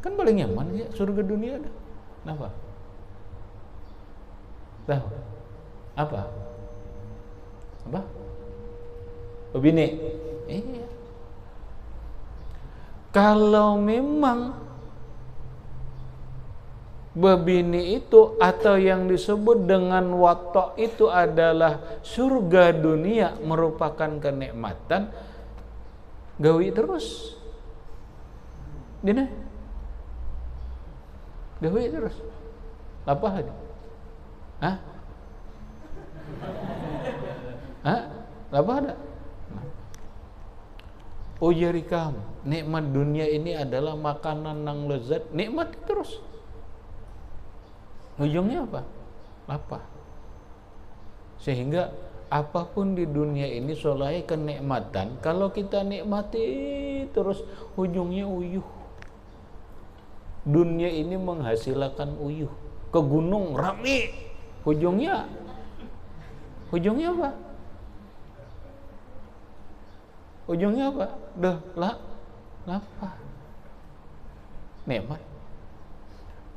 Kan paling nyaman ya surga dunia ada. Kenapa? Tahu? Apa? bini. Iya. Kalau memang bebini itu atau yang disebut dengan watok itu adalah surga dunia merupakan kenikmatan, gawi terus. Dina. Gawi terus. Apa hadi? Hah? Hah? Apa ada? Ujari kamu, nikmat dunia ini adalah makanan nang lezat, nikmat terus. Ujungnya apa? Lapar. Sehingga apapun di dunia ini solai kenikmatan, kalau kita nikmati terus ujungnya uyuh. Dunia ini menghasilkan uyuh. Ke gunung rame, ujungnya apa? Ujungnya apa? Lapar. Nikmat.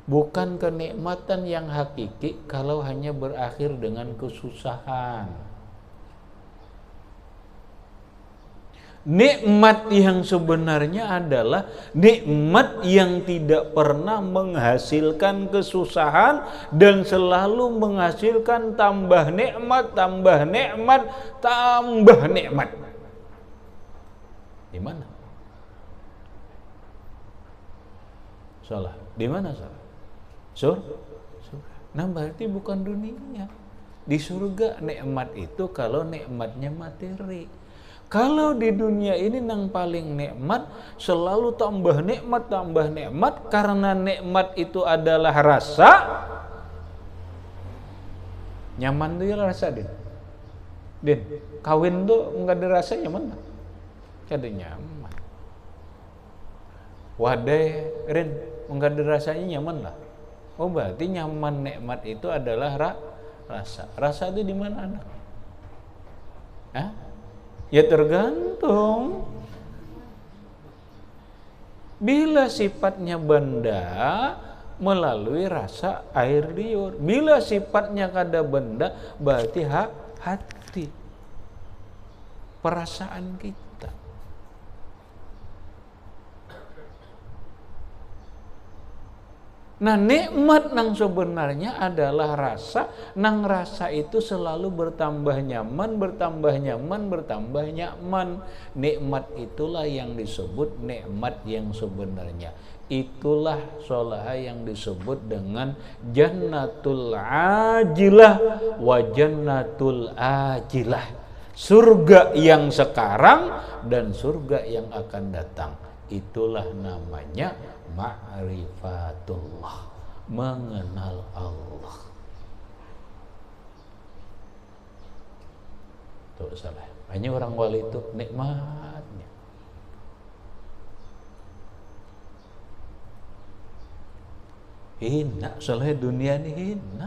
Bukan kenikmatan yang hakiki kalau hanya berakhir dengan kesusahan. Nikmat yang sebenarnya adalah nikmat yang tidak pernah menghasilkan kesusahan dan selalu menghasilkan tambah nikmat, tambah nikmat, tambah nikmat. Di mana? Salah. Di mana salah? Surga. Nah berarti bukan dunia. Di surga nikmat itu kalau nikmatnya materi. Kalau di dunia ini yang paling nikmat selalu tambah nikmat karena nikmat itu adalah rasa. Nyaman tuh ya rasa Din. Kawin tuh enggak ada rasa nyaman. Kada nyaman. Wadai Rin enggak ada rasanya nyaman lah. Oh berarti nyaman nikmat itu adalah rasa. Rasa itu di mana anak? Hah? Ya tergantung. Bila sifatnya benda melalui rasa air liur. Bila sifatnya kada benda berarti hati. Perasaan kita. Nah nikmat nang sebenarnya adalah rasa, nang rasa itu selalu bertambah nyaman. Nikmat itulah yang disebut nikmat yang sebenarnya. Itulah solaha yang disebut dengan jannatul ajilah wa jannatul ajilah. Surga yang sekarang dan surga yang akan datang. Itulah namanya ma'rifatullah, mengenal Allah. Tuh salah. Hanya orang wali itu nikmatnya. Hina, soalnya dunia ini hina.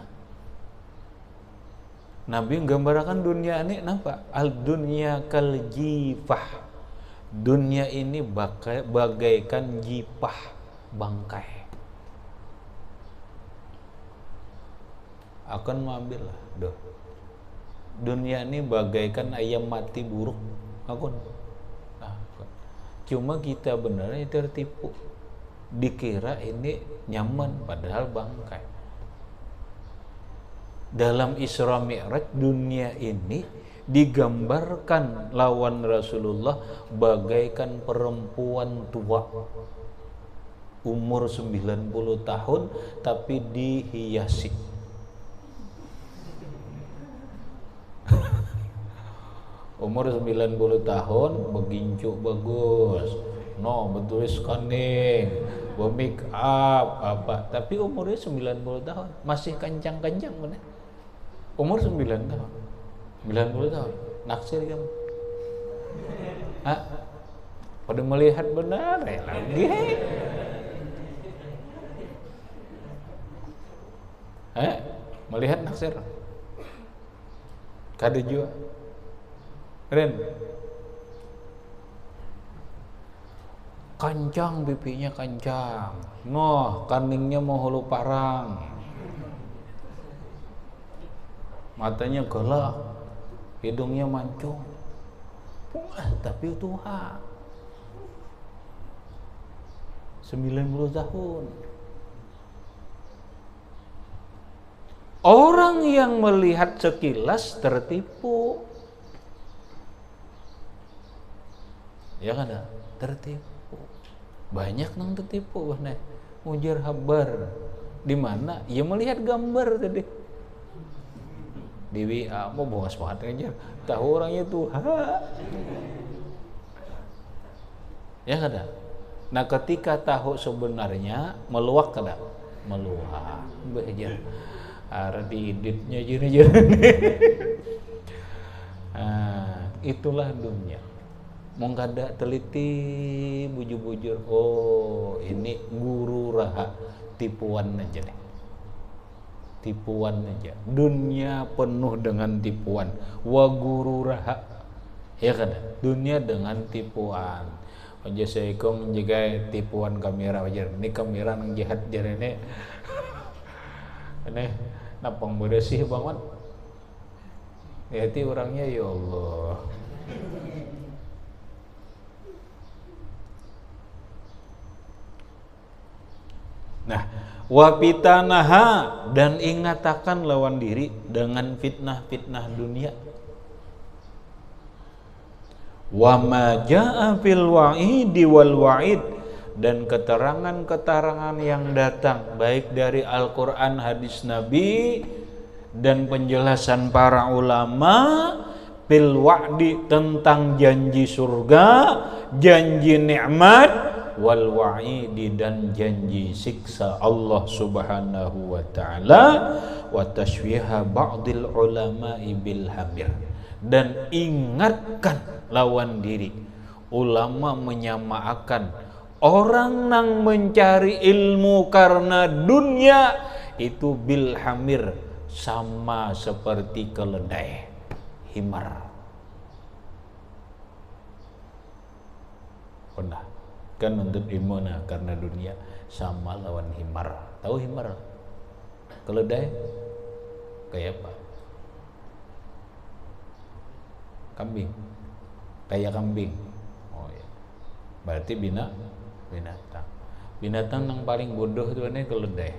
Nabi menggambarkan dunia ini apa? Al-dunya kal jifah. Dunia ini bagaikan jipah, bangkai. Akan mengambil lah, doh. Dunia ini bagaikan ayam mati buruk. Cuma kita benar-benar tertipu. Dikira ini nyaman, padahal bangkai. Dalam Isra Mi'raj dunia ini digambarkan lawan Rasulullah bagaikan perempuan tua umur 90 tahun tapi dihiasi. Umur 90 tahun begincu bagus, betul scanning, make up apa, tapi umurnya 90 tahun masih kencang-kencang bener. Umur 9 tahun 90 tahun, naksir kamu? Hah? Pada melihat benar ya lagi. Melihat naksir? Kada jua. Ren. Kancang pipinya kancang. Kaningnya mau hulu parang. Matanya gelap. Hidungnya mancung, Tapi tua 90 tahun. Orang yang melihat sekilas tertipu. Ya kan, tertipu. Banyak nang tertipu nih. Mujar habar. Di mana? Ya melihat gambar tadi. Di WA mau bongas banget aja. Tahu orangnya tuh. Ya kan? Nah, ketika tahu sebenarnya meluak kada? Meluak. Bejar. Ada dieditnya jene-jene. Itulah dunia. Mong kada teliti bujur-bujur. Oh, ini guru raha, tipuan aja deh. Tipuan aja. Dunia penuh dengan tipuan. Wa guru raha. Ya kan? Dunia dengan tipuan. Aja saya kong jaga tipuan kamera aja. Ini kamera nang jahat jarene. Ini napang bersih banget. Hati orangnya ya Allah. Nah, wapitanaha, dan ingatakan lawan diri dengan fitnah-fitnah dunia. Wa ma jaa fil wa'idi wal wa'id, dan keterangan-keterangan yang datang baik dari Al-Qur'an, hadis Nabi dan penjelasan para ulama fil wa'di, tentang janji surga, janji nikmat, wal wa'idi, dan janji siksa Allah Subhanahu wa taala, wa tashwiha ba'dil ulama'i bil hamir, dan ingatkan lawan diri ulama menyamakan orang nang mencari ilmu karena dunia itu bil hamir, sama seperti keledai himar. Pernah kan untuk ilmu karena dunia sama lawan himar. Tahu himar? Keledai kayak apa? Kambing. Kayak kambing. Oh ya. Berarti binatang. Binatang yang paling bodoh itu ini keledai.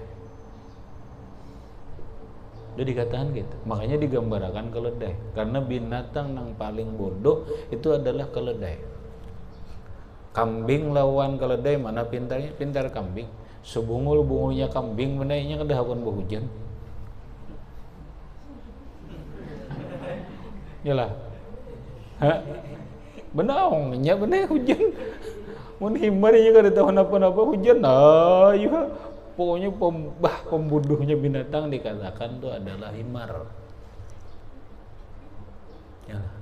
Udah dikatakan gitu. Makanya digambarkan keledai. Karena binatang yang paling bodoh itu adalah keledai. Kambing lawan keledai, mana pintarnya? Pintar kambing. Sebungul-bungulnya kambing, benainya kada akan berhujan. Yalah. Benaongnya benai hujan. Mun himarnya kada tahu napa-napa hujan. Ayo. Pokoknya pembunuhnya binatang dikatakan itu adalah himar. Yalah.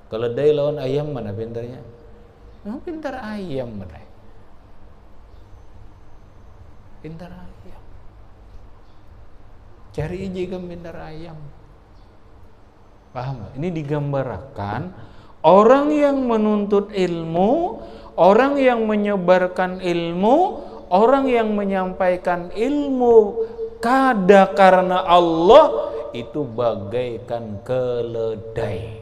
Keledai lawan ayam, mana pintarnya? Pintar ayam mereka. Pintar ayam. Cari aja pintar ayam. Paham? Ini digambarkan orang yang menuntut ilmu, orang yang menyebarkan ilmu, orang yang menyampaikan ilmu kada karena Allah itu bagaikan keledai.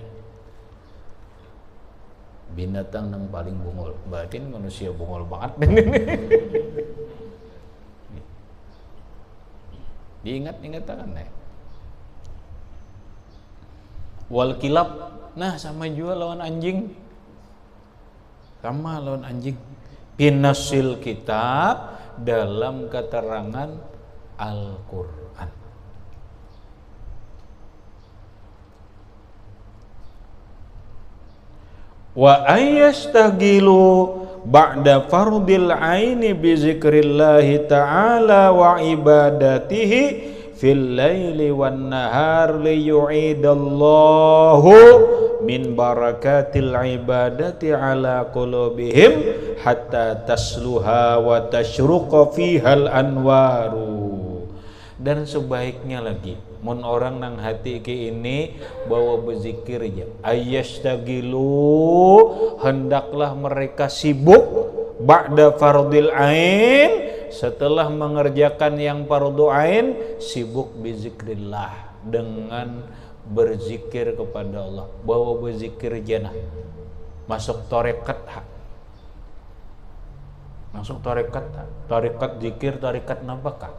Binatang yang paling bungul. Berarti manusia bungul banget. Diingat-ingatan nih. Wal kilab, nah sama juga lawan anjing. Sama lawan anjing. Binasil kitab, dalam keterangan Al-Qur'an. Wa ayyastagilu ba'da fardil aini bi zikrillahi ta'ala wa ibadatihi fil laili wan nahar li yu'idallahu min barakatil ibadati ala qulubihim hatta tasluha wa tashruqa fihal anwaru. Dan sebaiknya lagi mun orang nang hati ke ini bawa berzikir aja. Ayyastagilu, hendaklah mereka sibuk ba'da fardil ain, setelah mengerjakan yang fardu ain, sibuk bizikrillah. dengan berzikir kepada Allah, bahwa berzikir jannah masuk tarekat masuk tarekat zikir, tarekat napakah?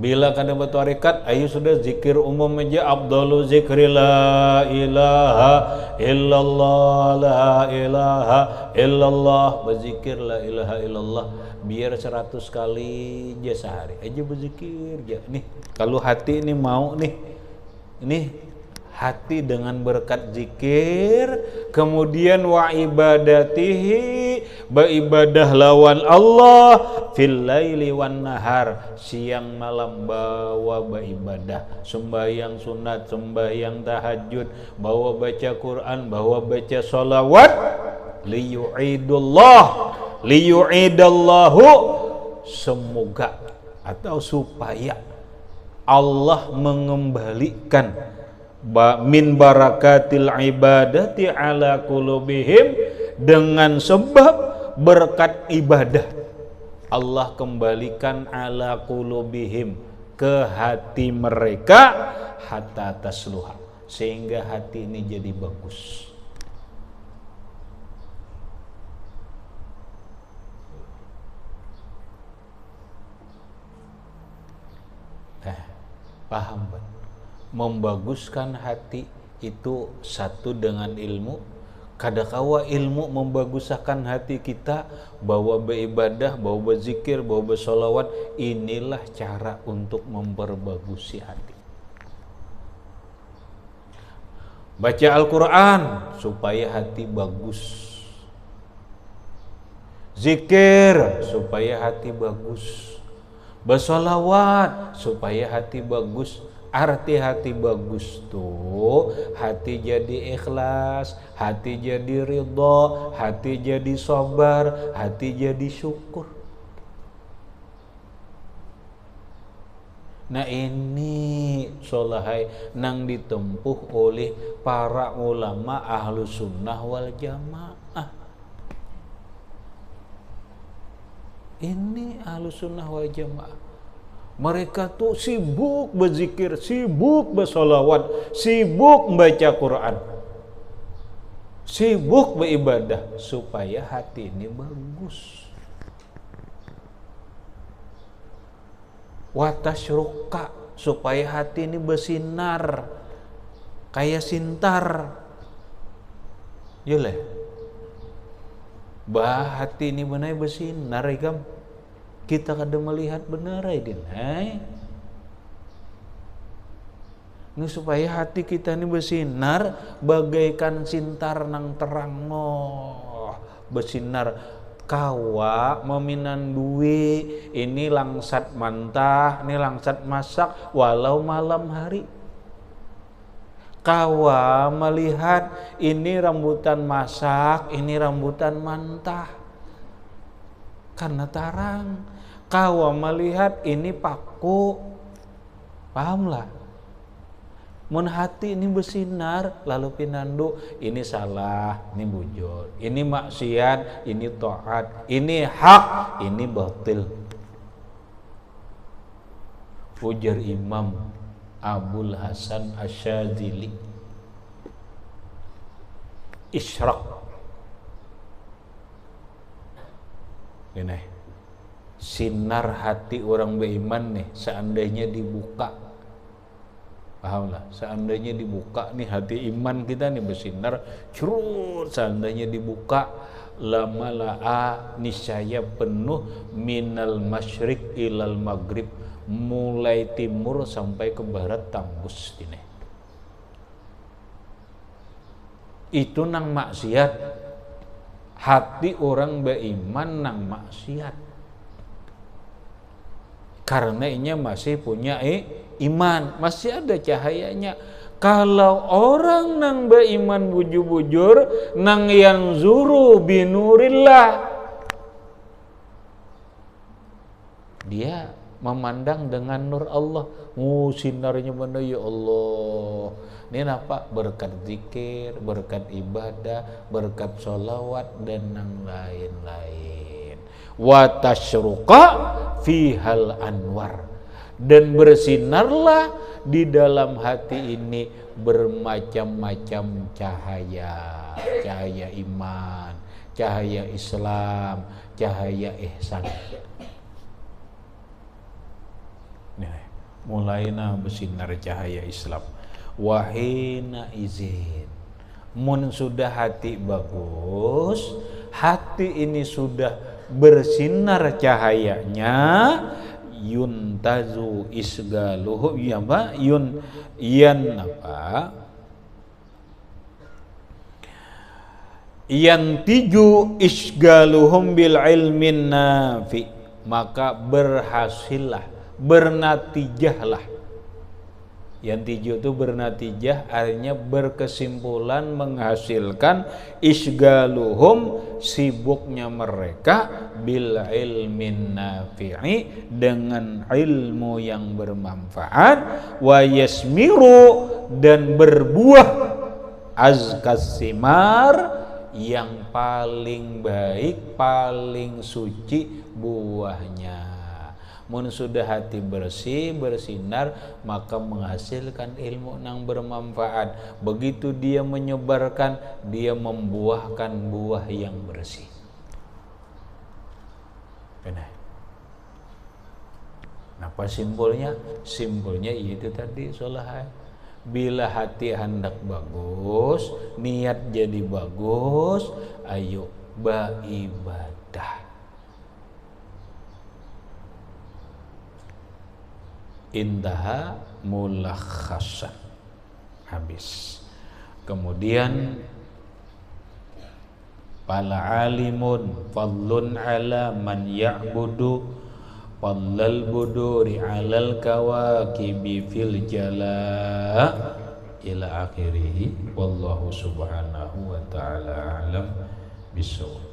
Bila kada bertarekat, ayo sudah zikir umum aja. Afdalu zikri la ilaha illallah, la ilaha illallah. Berzikir la ilaha illallah biar 100 kali aja sehari aja berzikir aja. Nih kalau hati ini mau nih, ini hati dengan berkat zikir, kemudian wa ibadatihi, beribadah lawan Allah fil laili wan nahar, siang malam bawa beribadah, sembahyang sunat, sembahyang tahajud, bawa baca Quran, bawa baca sholawat, liyu'idallahu, semoga atau supaya Allah mengembalikan min barakatil ibadati ala qulubihim, dengan sebab berkat ibadah Allah kembalikan ala qulubihim, ke hati mereka, hatta tasluha, sehingga hati ini jadi bagus. Paham kan? Membaguskan hati itu satu dengan ilmu. Kadakawa ilmu membaguskan hati kita, bawa beribadah, bawa berzikir, bawa bersolawat. Inilah cara untuk memperbagusi hati. Baca Al-Quran supaya hati bagus, zikir supaya hati bagus, bersolawat supaya hati bagus. Arti hati bagus tuh, hati jadi ikhlas, hati jadi ridho, hati jadi sabar, hati jadi syukur. Nah ini solahai nang ditempuh oleh para ulama ahlu sunnah wal jamaah. Ini ahlu sunnah wal jamaah. Mereka tuh sibuk berzikir, sibuk bersolawat, sibuk membaca Quran, sibuk beribadah supaya hati ini bagus. Watasyruqa, supaya hati ini bersinar kayak sintar. Yole, bah hati ini benar bersinar ikam. Kita kada melihat benar ini, ini supaya hati kita ini bersinar bagaikan sintar nang terang bersinar. Kawa meminan duwe, ini langsat mantah, ini langsat masak walau malam hari. Kawa melihat ini rambutan masak, ini rambutan mantah karena tarang. Kawa melihat ini paku, pahamlah. Mun hati ini bersinar, lalu pinandu, ini salah, ini bujur, ini maksiat, ini taat, ini hak, ini batil. Ujar Imam Abul Hasan Asyadzili, isyraq. Ini sinar hati orang beriman nih, seandainya dibuka, pahamlah, seandainya dibuka nih hati iman kita nih bersinar, curut, seandainya dibuka, lama la'a, niscaya penuh, minal masyrik ilal maghrib, mulai timur sampai ke barat tembus ini. Itu nang maksiat, hati orang beriman nang maksiat. Karena ini masih punya iman, masih ada cahayanya. Kalau orang nang beriman bujur-bujur, nang yang zuru binurillah, dia memandang dengan nur Allah. Sinarnya mana ya Allah. Ini apa? Berkat zikir, berkat ibadah, berkat sholawat dan yang lain-lain. Wa tasyruqa fihal anwar, dan bersinarlah di dalam hati ini bermacam-macam cahaya, cahaya iman, cahaya Islam, cahaya ihsan. Mulaina bersinar cahaya Islam. Wahina izin, mun sudah hati bagus, hati ini sudah bersinar cahayanya, yuntazu isgaluhu, ya apa? Yantiju isgaluhum bil ilmin nafi, maka berhasillah, bernatijahlah. Yantiju itu bernatijah, artinya berkesimpulan, menghasilkan, isgaluhum sibuknya mereka, bil ilmin nafi'i dengan ilmu yang bermanfaat, wa yasmiru dan berbuah, azkas simar yang paling baik, paling suci buahnya. Mun sudah hati bersih, bersinar, maka menghasilkan ilmu yang bermanfaat. Begitu dia menyebarkan, dia membuahkan buah yang bersih. Benar. Apa simpulnya? Simpulnya itu tadi solahai. Bila hati hendak bagus, niat jadi bagus, ayo beribadah. Intaha mulakhasan, habis. Kemudian pala alimun fadlun ala man ya'budu fadlal buduri alal kawakibi fil jala ila akhirih. Wallahu subhanahu wa ta'ala alam bisawab.